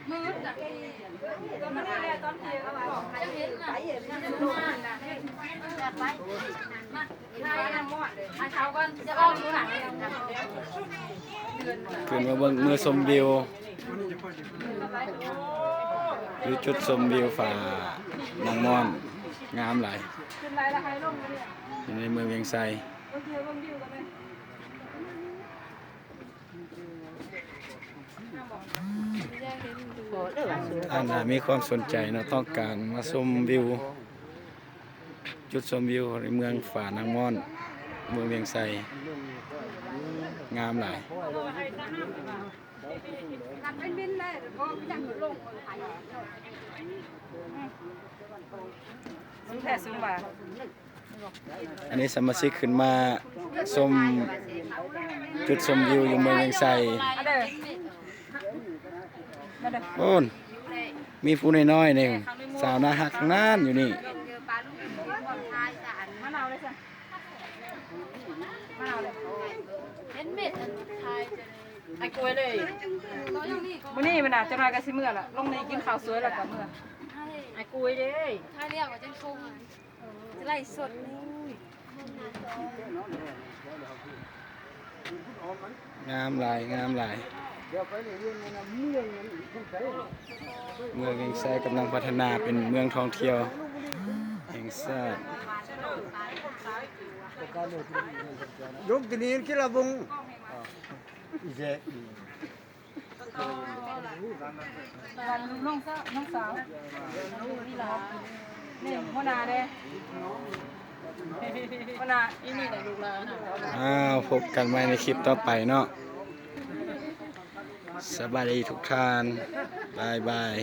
มืดอ่ะตอนนี้ตอนเที่ยงก็บอกจะเห็นนะจะดูนะจะไปมาใช่นะหมดมาเช้าก่อนจะเอาดูหนังขึ้นมาเบิ่งเมื่อชมวิวอยู่จุดชมวิวฝ่านางม่อนงามหลายอยู่ในเมืองเวียงไซอันน่ะมีความสนใจเนาะต้องการมาชมวิวจุดชมวิวในเมืองฝ่านางม่อนเมืองเวียงไซงามหลายอันนี้สมาชิกขึ้นมาชมจุดชมวิวอยู่เมืองเวียงไซโอ้นมีผู้น้อยๆหนึ่งสาวนาหักนานอยู่นี่ไอ้กล้วยเลยวันนี้มันอาจจะมากันสิเมื่อละลงในกินข้าวสวยแล้วกับเมื่อไอ้กล้วยเลยถ้าเรียกว่าจังชงจะไล่สดงามหลายงามหลายเมืองเวียงไซกำลังพัฒนาเป็นเมืองท่องเที่ยวแห่งชาติยกตีนี้กี่ละบงน้องสาวนี่หัวหน้าเด้หัวหน้าอีนี่แหละลูกหลานพบกันใหม่ในคลิปต่อไปเนาะสบายดีทุกท่านบายบาย